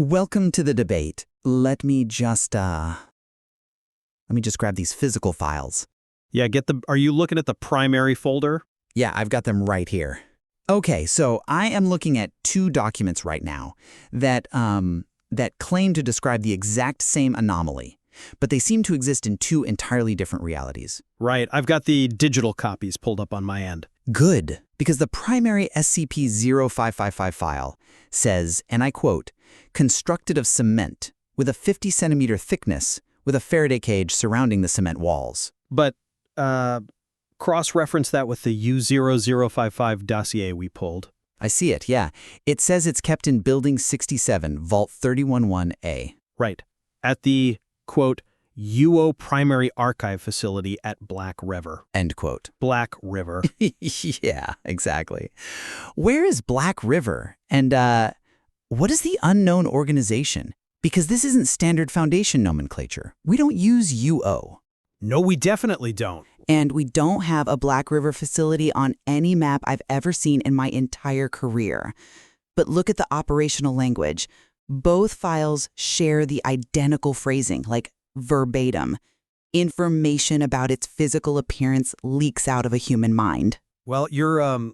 Welcome to the debate. Let me just grab these physical files. Yeah, are you looking at the primary folder? Yeah, I've got them right here. Okay, so I am looking at two documents right now that claim to describe the exact same anomaly, but they seem to exist in two entirely different realities. Right, I've got the digital copies pulled up on my end. Good, because the primary SCP-055 file says, and I quote, constructed of cement with a 50-centimeter thickness with a Faraday cage surrounding the cement walls. But, cross-reference that with the U0055 dossier we pulled. I see it, yeah. It says it's kept in Building 67, Vault 311A. Right. At the, quote, UO Primary Archive Facility at Black River. End quote. Black River. Yeah, exactly. Where is Black River? And what is the unknown organization? Because this isn't standard Foundation nomenclature. We don't use UO. No, we definitely don't. And we don't have a Black River facility on any map I've ever seen in my entire career. But look at the operational language. Both files share the identical phrasing, like verbatim. Information about its physical appearance leaks out of a human mind. Well, you're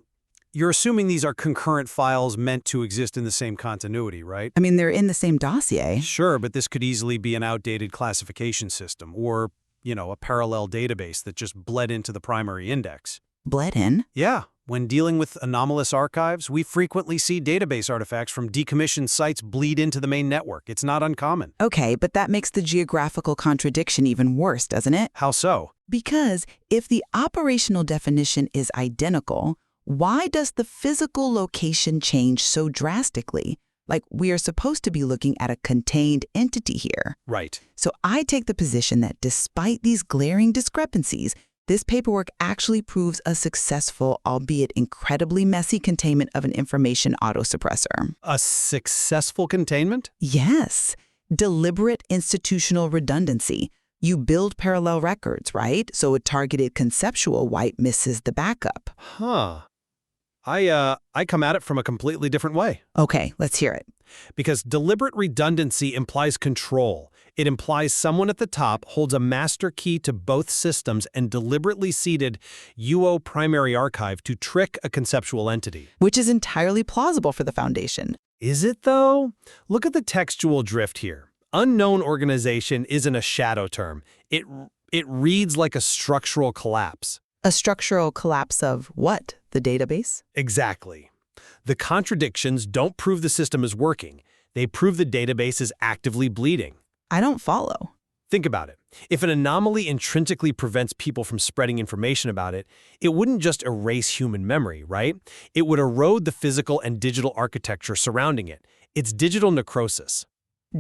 assuming these are concurrent files meant to exist in the same continuity, right? I mean, they're in the same dossier. Sure, but this could easily be an outdated classification system or, a parallel database that just bled into the primary index. Bled in? Yeah. When dealing with anomalous archives, we frequently see database artifacts from decommissioned sites bleed into the main network. It's not uncommon. Okay, but that makes the geographical contradiction even worse, doesn't it? How so? Because if the operational definition is identical, why does the physical location change so drastically? Like, we are supposed to be looking at a contained entity here. Right. So I take the position that despite these glaring discrepancies, this paperwork actually proves a successful, albeit incredibly messy, containment of an information autosuppressor. A successful containment? Yes. Deliberate institutional redundancy. You build parallel records, right? So a targeted conceptual wipe misses the backup. Huh. I come at it from a completely different way. Okay, let's hear it. Because deliberate redundancy implies control. It implies someone at the top holds a master key to both systems and deliberately seeded UO primary archive to trick a conceptual entity. Which is entirely plausible for the Foundation. Is it, though? Look at the textual drift here. Unknown organization isn't a shadow term. It reads like a structural collapse. A structural collapse of what? The database? Exactly. The contradictions don't prove the system is working. They prove the database is actively bleeding. I don't follow. Think about it. If an anomaly intrinsically prevents people from spreading information about it, it wouldn't just erase human memory, right? It would erode the physical and digital architecture surrounding it. It's digital necrosis.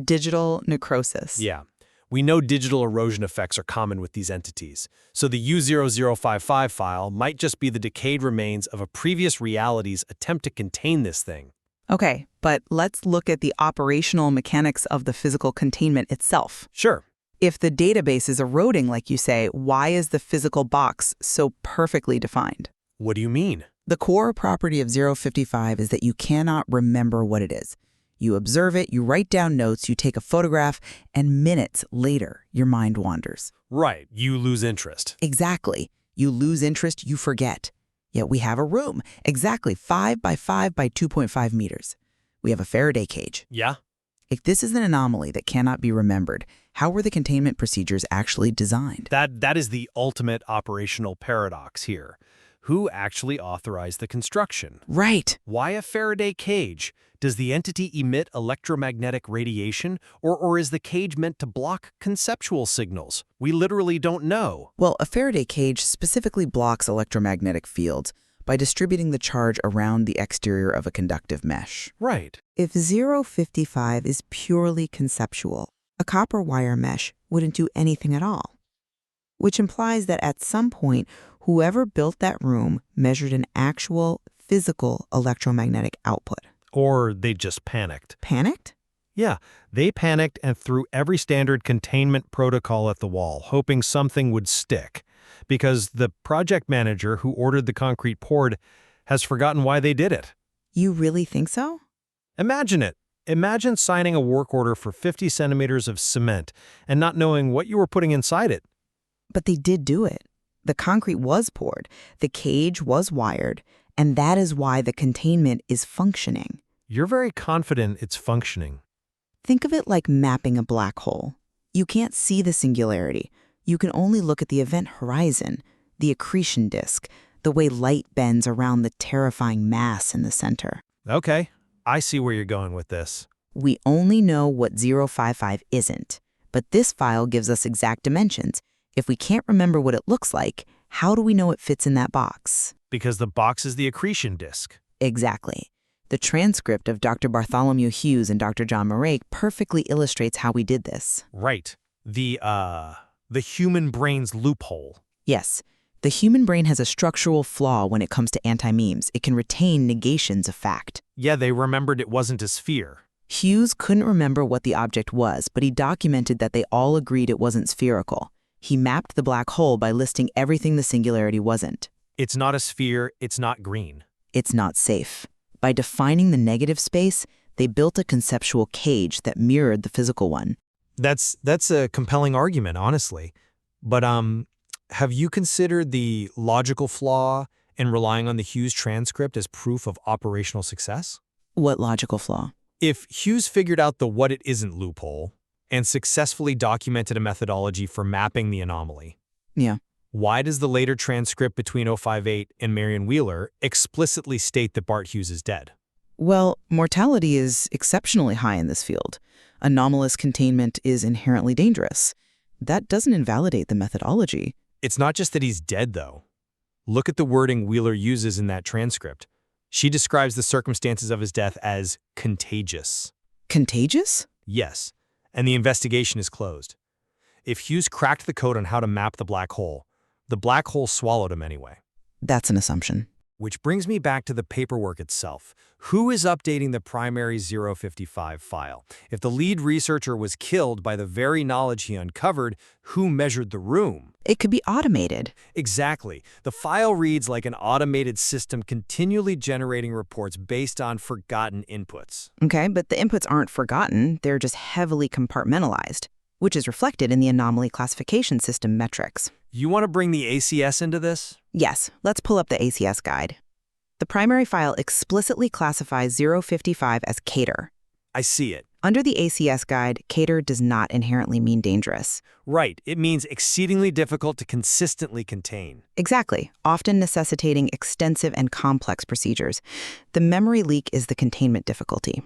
Digital necrosis. Yeah. We know digital erosion effects are common with these entities, so the U0055 file might just be the decayed remains of a previous reality's attempt to contain this thing. Okay, but let's look at the operational mechanics of the physical containment itself. Sure. If the database is eroding, like you say, why is the physical box so perfectly defined? What do you mean? The core property of 055 is that you cannot remember what it is. You observe it, you write down notes, you take a photograph, and minutes later, your mind wanders. Right, you lose interest. Exactly. You lose interest, you forget. Yet we have a room, exactly 5 by 5 by 2.5 meters. We have a Faraday cage. Yeah? If this is an anomaly that cannot be remembered, how were the containment procedures actually designed? That is the ultimate operational paradox here. Who actually authorized the construction? Right. Why a Faraday cage? Does the entity emit electromagnetic radiation, or is the cage meant to block conceptual signals? We literally don't know. Well, a Faraday cage specifically blocks electromagnetic fields by distributing the charge around the exterior of a conductive mesh. Right. If 055 is purely conceptual, a copper wire mesh wouldn't do anything at all. Which implies that at some point, whoever built that room measured an actual physical electromagnetic output. Or they just panicked. Panicked? Yeah, they panicked and threw every standard containment protocol at the wall, hoping something would stick. Because the project manager who ordered the concrete poured has forgotten why they did it. You really think so? Imagine it. Imagine signing a work order for 50 centimeters of cement and not knowing what you were putting inside it. But they did do it. The concrete was poured, the cage was wired, and that is why the containment is functioning. You're very confident it's functioning. Think of it like mapping a black hole. You can't see the singularity. You can only look at the event horizon, the accretion disk, the way light bends around the terrifying mass in the center. Okay, I see where you're going with this. We only know what 055 isn't, but this file gives us exact dimensions. If we can't remember what it looks like, how do we know it fits in that box? Because the box is the accretion disk. Exactly. The transcript of Dr. Bartholomew Hughes and Dr. John Murray perfectly illustrates how we did this. Right. The human brain's loophole. Yes. The human brain has a structural flaw when it comes to anti-memes. It can retain negations of fact. Yeah, they remembered it wasn't a sphere. Hughes couldn't remember what the object was, but he documented that they all agreed it wasn't spherical. He mapped the black hole by listing everything the singularity wasn't. It's not a sphere, it's not green. It's not safe. By defining the negative space, they built a conceptual cage that mirrored the physical one. That's a compelling argument, honestly. But have you considered the logical flaw in relying on the Hughes transcript as proof of operational success? What logical flaw? If Hughes figured out the what it isn't loophole and successfully documented a methodology for mapping the anomaly, Yeah. why does the later transcript between 058 and Marion Wheeler explicitly state that Bart Hughes is dead? Well, mortality is exceptionally high in this field. Anomalous containment is inherently dangerous. That doesn't invalidate the methodology. It's not just that he's dead, though. Look at the wording Wheeler uses in that transcript. She describes the circumstances of his death as contagious. Contagious? Yes, and the investigation is closed. If Hughes cracked the code on how to map the black hole swallowed him anyway. That's an assumption. Which brings me back to the paperwork itself. Who is updating the primary 055 file? If the lead researcher was killed by the very knowledge he uncovered, who measured the room? It could be automated. Exactly. The file reads like an automated system continually generating reports based on forgotten inputs. Okay, but the inputs aren't forgotten. They're just heavily compartmentalized, which is reflected in the anomaly classification system metrics. You want to bring the ACS into this? Yes, let's pull up the ACS guide. The primary file explicitly classifies 055 as cater. I see it. Under the ACS guide, cater does not inherently mean dangerous. Right. It means exceedingly difficult to consistently contain. Exactly, often necessitating extensive and complex procedures. The memory leak is the containment difficulty.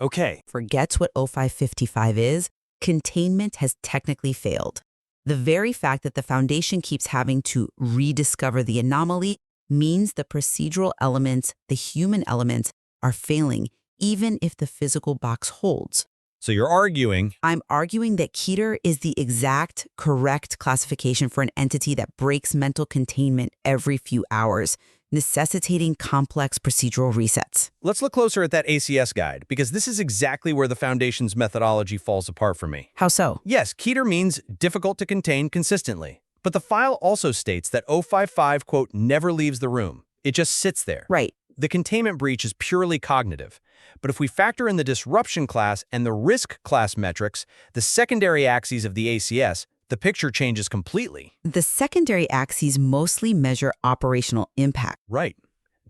Okay. Forgets what 0555 is, containment has technically failed. The very fact that the Foundation keeps having to rediscover the anomaly means the procedural elements, the human elements, are failing, even if the physical box holds. So you're arguing? I'm arguing that Keter is the exact correct classification for an entity that breaks mental containment every few hours, necessitating complex procedural resets. Let's look closer at that ACS guide, because this is exactly where the Foundation's methodology falls apart for me. How so? Yes, Keter means difficult to contain consistently. But the file also states that 055, quote, never leaves the room. It just sits there. Right. The containment breach is purely cognitive. But if we factor in the disruption class and the risk class metrics, the secondary axes of the ACS, the picture changes completely. The secondary axes mostly measure operational impact. Right.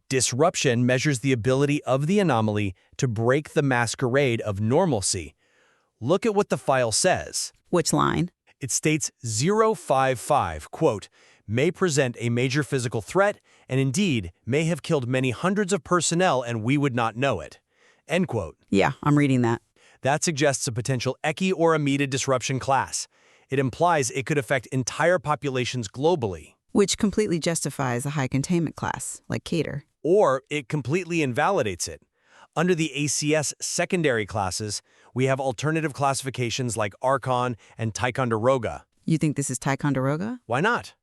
Disruption measures the ability of the anomaly to break the masquerade of normalcy. Look at what the file says. Which line? It states 055, quote, may present a major physical threat and indeed may have killed many hundreds of personnel and we would not know it, end quote. Yeah, I'm reading that. That suggests a potential Eki or Amida disruption class. It implies it could affect entire populations globally. Which completely justifies a high containment class, like Keter. Or it completely invalidates it. Under the ACS secondary classes, we have alternative classifications like Archon and Ticonderoga. You think this is Ticonderoga? Why not?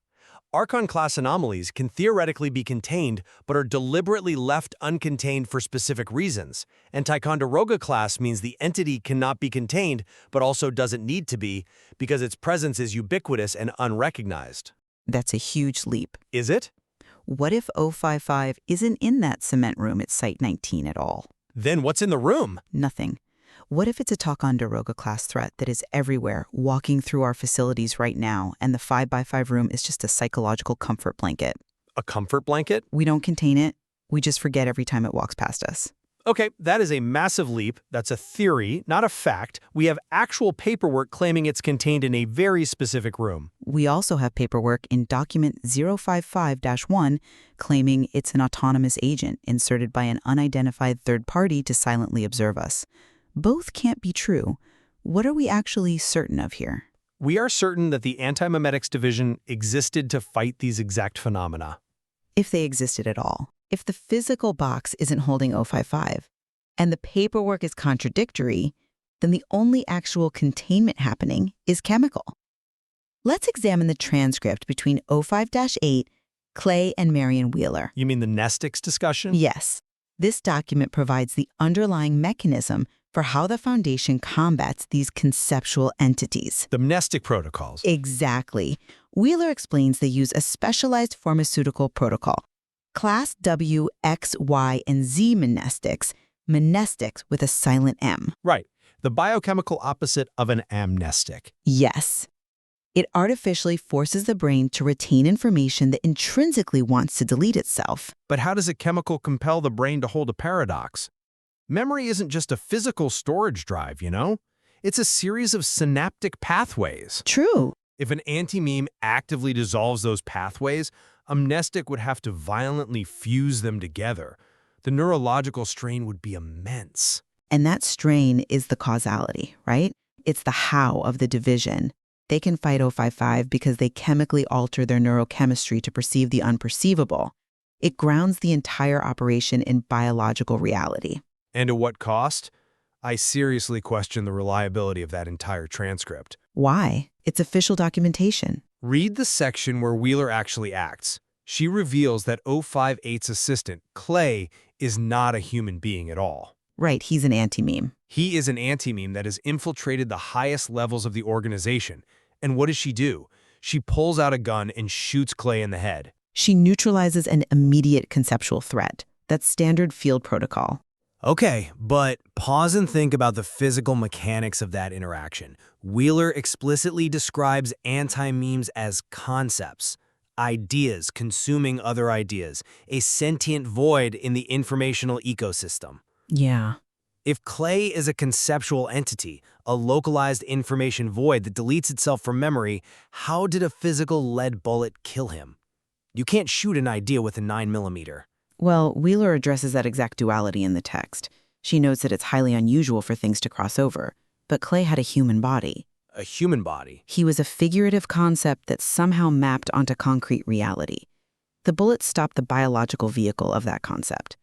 Archon-class anomalies can theoretically be contained but are deliberately left uncontained for specific reasons, and Ticonderoga-class means the entity cannot be contained but also doesn't need to be because its presence is ubiquitous and unrecognized. That's a huge leap. Is it? What if 055 isn't in that cement room at Site 19 at all? Then what's in the room? Nothing. What if it's a Ticonderoga class threat that is everywhere, walking through our facilities right now, and the 5x5 room is just a psychological comfort blanket? A comfort blanket? We don't contain it. We just forget every time it walks past us. Okay, that is a massive leap. That's a theory, not a fact. We have actual paperwork claiming it's contained in a very specific room. We also have paperwork in document 055-1 claiming it's an autonomous agent inserted by an unidentified third party to silently observe us. Both can't be true. What are we actually certain of here? We are certain that the Anti-Memetics division existed to fight these exact phenomena. If they existed at all. If the physical box isn't holding 055 and the paperwork is contradictory, then the only actual containment happening is chemical. Let's examine the transcript between 05-8, Clay and Marion Wheeler. You mean the mnestics discussion? Yes. This document provides the underlying mechanism for how the Foundation combats these conceptual entities. The mnestic protocols. Exactly. Wheeler explains they use a specialized pharmaceutical protocol. Class W, X, Y, and Z mnestics with a silent M. Right. The biochemical opposite of an amnestic. Yes. It artificially forces the brain to retain information that intrinsically wants to delete itself. But how does a chemical compel the brain to hold a paradox? Memory isn't just a physical storage drive, you know? It's a series of synaptic pathways. True. If an anti-meme actively dissolves those pathways, a mnestic would have to violently fuse them together. The neurological strain would be immense. And that strain is the causality, right? It's the how of the division. They can fight 055 because they chemically alter their neurochemistry to perceive the unperceivable. It grounds the entire operation in biological reality. And at what cost? I seriously question the reliability of that entire transcript. Why? It's official documentation. Read the section where Wheeler actually acts. She reveals that 058's assistant, Clay, is not a human being at all. Right, he's an anti-meme. He is an anti-meme that has infiltrated the highest levels of the organization. And what does she do? She pulls out a gun and shoots Clay in the head. She neutralizes an immediate conceptual threat. That's standard field protocol. Okay, but pause and think about the physical mechanics of that interaction. Wheeler explicitly describes anti-memes as concepts, ideas consuming other ideas, a sentient void in the informational ecosystem. Yeah. If Clay is a conceptual entity, a localized information void that deletes itself from memory, how did a physical lead bullet kill him? You can't shoot an idea with a 9mm. Well, Wheeler addresses that exact duality in the text. She notes that it's highly unusual for things to cross over, but Clay had a human body. A human body. He was a figurative concept that somehow mapped onto concrete reality. The bullets stopped the biological vehicle of that concept.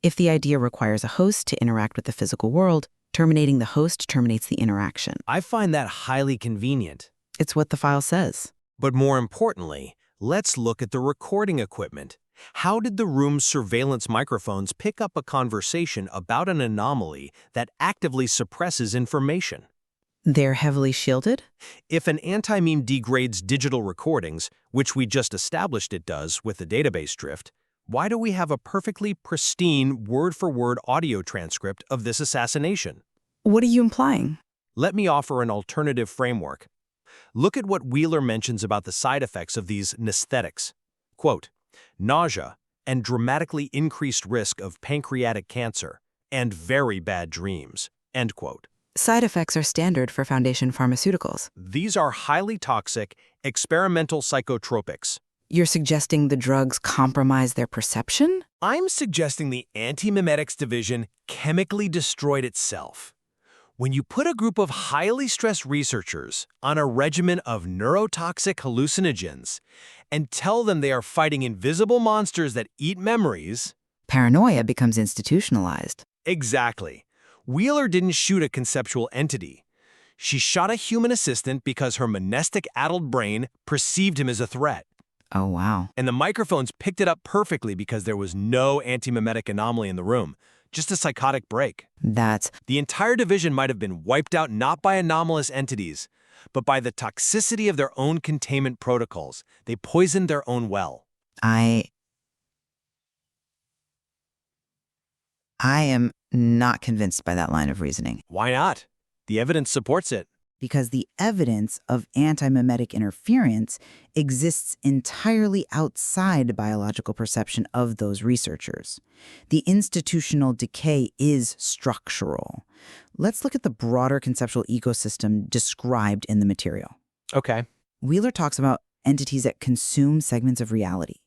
If the idea requires a host to interact with the physical world, terminating the host terminates the interaction. I find that highly convenient. It's what the file says. But more importantly, let's look at the recording equipment. How did the room's surveillance microphones pick up a conversation about an anomaly that actively suppresses information? They're heavily shielded? If an anti-meme degrades digital recordings, which we just established it does with the database drift, why do we have a perfectly pristine word-for-word audio transcript of this assassination? What are you implying? Let me offer an alternative framework. Look at what Wheeler mentions about the side effects of these mnesthetics. Quote, nausea and dramatically increased risk of pancreatic cancer and very bad dreams, end quote. Side effects are standard for Foundation pharmaceuticals. These are highly toxic, experimental psychotropics. You're suggesting the drugs compromise their perception? I'm suggesting the Anti-Memetics division chemically destroyed itself. When you put a group of highly stressed researchers on a regimen of neurotoxic hallucinogens and tell them they are fighting invisible monsters that eat memories... Paranoia becomes institutionalized. Exactly. Wheeler didn't shoot a conceptual entity. She shot a human assistant because her mnestic-addled brain perceived him as a threat. Oh, wow. And the microphones picked it up perfectly because there was no anti-memetic anomaly in the room, just a psychotic break. The entire division might have been wiped out not by anomalous entities, but by the toxicity of their own containment protocols. They poisoned their own well. I am Not convinced by that line of reasoning. Why not? The evidence supports it. Because the evidence of anti-memetic interference exists entirely outside biological perception of those researchers. The institutional decay is structural. Let's look at the broader conceptual ecosystem described in the material. Okay. Wheeler talks about entities that consume segments of reality.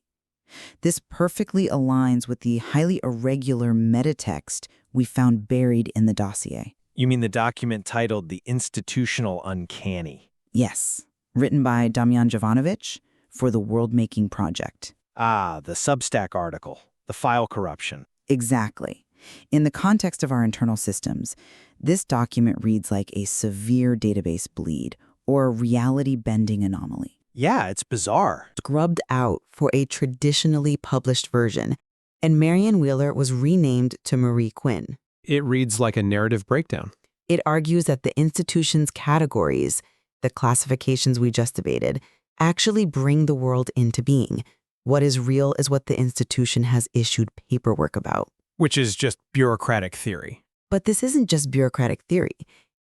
This perfectly aligns with the highly irregular metatext we found buried in the dossier. You mean the document titled The Institutional Uncanny? Yes, written by Damian Jovanovic for the World Making Project. Ah, the Substack article. The file corruption. Exactly. In the context of our internal systems, this document reads like a severe database bleed or a reality-bending anomaly. Yeah, it's bizarre. Scrubbed out for a traditionally published version, and Marianne Wheeler was renamed to Marie Quinn. It reads like a narrative breakdown. It argues that the institution's categories, the classifications we just debated, actually bring the world into being. What is real is what the institution has issued paperwork about. Which is just bureaucratic theory. But this isn't just bureaucratic theory.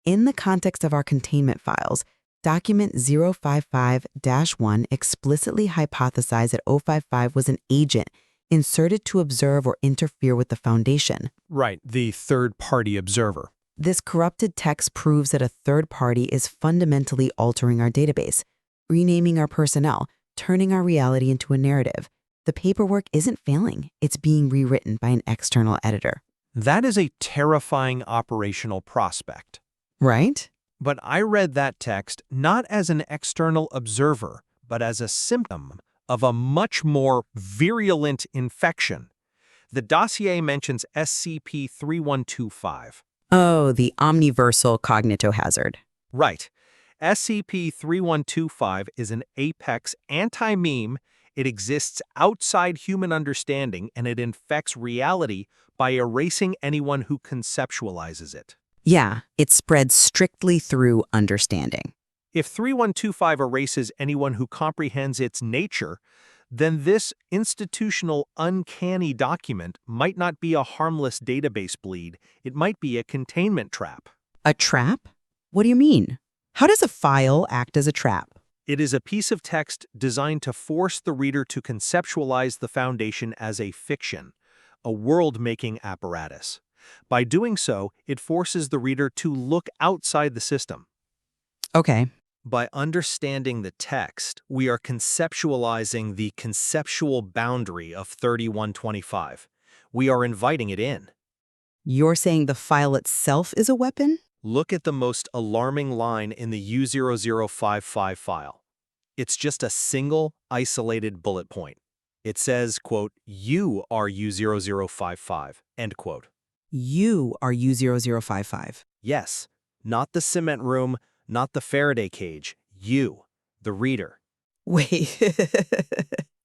In the context of our containment files, document 055-1 explicitly hypothesized that 055 was an agent inserted to observe or interfere with the Foundation. Right, the third-party observer. This corrupted text proves that a third party is fundamentally altering our database, renaming our personnel, turning our reality into a narrative. The paperwork isn't failing. It's being rewritten by an external editor. That is a terrifying operational prospect. Right? But I read that text not as an external observer, but as a symptom of a much more virulent infection. The dossier mentions SCP-3125. Oh, the omniversal cognitohazard. Right. SCP-3125 is an apex anti-meme. It exists outside human understanding, and it infects reality by erasing anyone who conceptualizes it. Yeah, it spreads strictly through understanding. If 3125 erases anyone who comprehends its nature, then this institutional uncanny document might not be a harmless database bleed. It might be a containment trap. A trap? What do you mean? How does a file act as a trap? It is a piece of text designed to force the reader to conceptualize the Foundation as a fiction, a world-making apparatus. By doing so, it forces the reader to look outside the system. Okay. By understanding the text, we are conceptualizing the conceptual boundary of 3125. We are inviting it in. You're saying the file itself is a weapon? Look at the most alarming line in the U0055 file. It's just a single, isolated bullet point. It says, quote, "You are U0055," end quote. You are U0055. Yes, not the cement room, not the Faraday cage. You, the reader. Wait.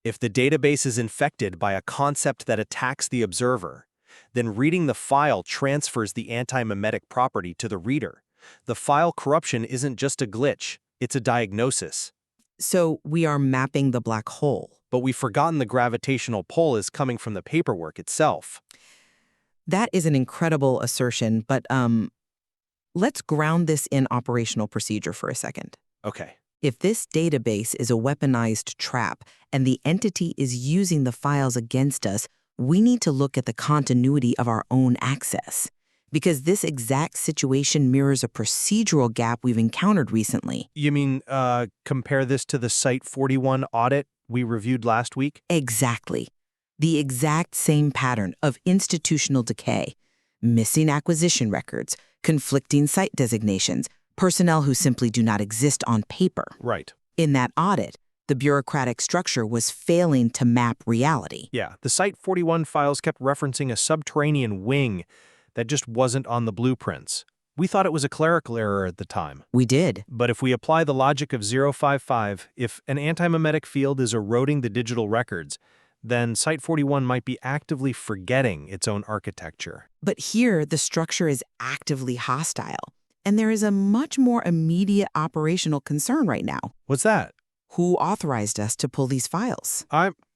If the database is infected by a concept that attacks the observer, then reading the file transfers the anti-memetic property to the reader. The file corruption isn't just a glitch, it's a diagnosis. So we are mapping the black hole. But we've forgotten the gravitational pull is coming from the paperwork itself. That is an incredible assertion, but let's ground this in operational procedure for a second. Okay. If this database is a weaponized trap and the entity is using the files against us, we need to look at the continuity of our own access. Because this exact situation mirrors a procedural gap we've encountered recently. You mean, compare this to the Site 41 audit we reviewed last week? Exactly. The exact same pattern of institutional decay. Missing acquisition records, conflicting site designations, personnel who simply do not exist on paper. Right. In that audit, the bureaucratic structure was failing to map reality. Yeah, the Site 41 files kept referencing a subterranean wing that just wasn't on the blueprints. We thought it was a clerical error at the time. We did. But if we apply the logic of 055, if an anti-memetic field is eroding the digital records, then Site 41 might be actively forgetting its own architecture. But here, the structure is actively hostile. And there is a much more immediate operational concern right now. What's that? Who authorized us to pull these files?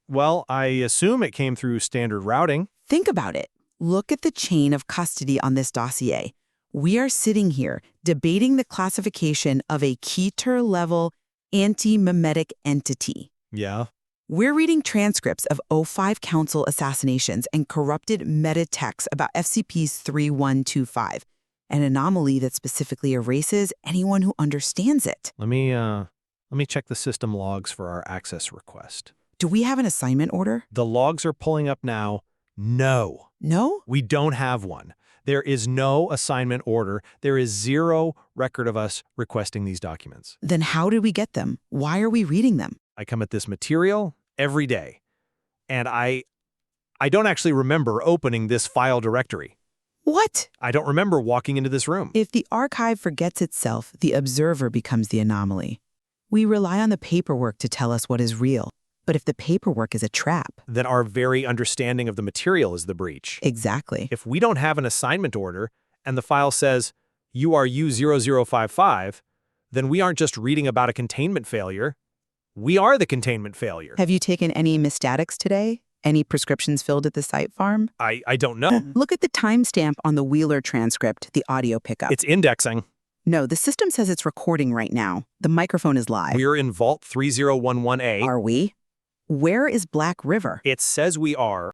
Well, I assume it came through standard routing. Think about it. Look at the chain of custody on this dossier. We are sitting here debating the classification of a Keter-level anti-memetic entity. Yeah. We're reading transcripts of O5 Council assassinations and corrupted metatexts about SCP-055, an anomaly that specifically erases anyone who understands it. Let me check the system logs for our access request. Do we have an assignment order? The logs are pulling up now. No. No? We don't have one. There is no assignment order. There is zero record of us requesting these documents. Then how did we get them? Why are we reading them? I come at this material every day, and I don't actually remember opening this file directory. What? I don't remember walking into this room. If the archive forgets itself, the observer becomes the anomaly. We rely on the paperwork to tell us what is real. But if the paperwork is a trap... Then our very understanding of the material is the breach. Exactly. If we don't have an assignment order, and the file says, you are U0055, then we aren't just reading about a containment failure. We are the containment failure. Have you taken any mnestics today? Any prescriptions filled at the site farm? I don't know. Look at the timestamp on the Wheeler transcript, the audio pickup. It's indexing. No, the system says it's recording right now. The microphone is live. We're in Vault 3011A. Are we? Where is Black River? It says we are.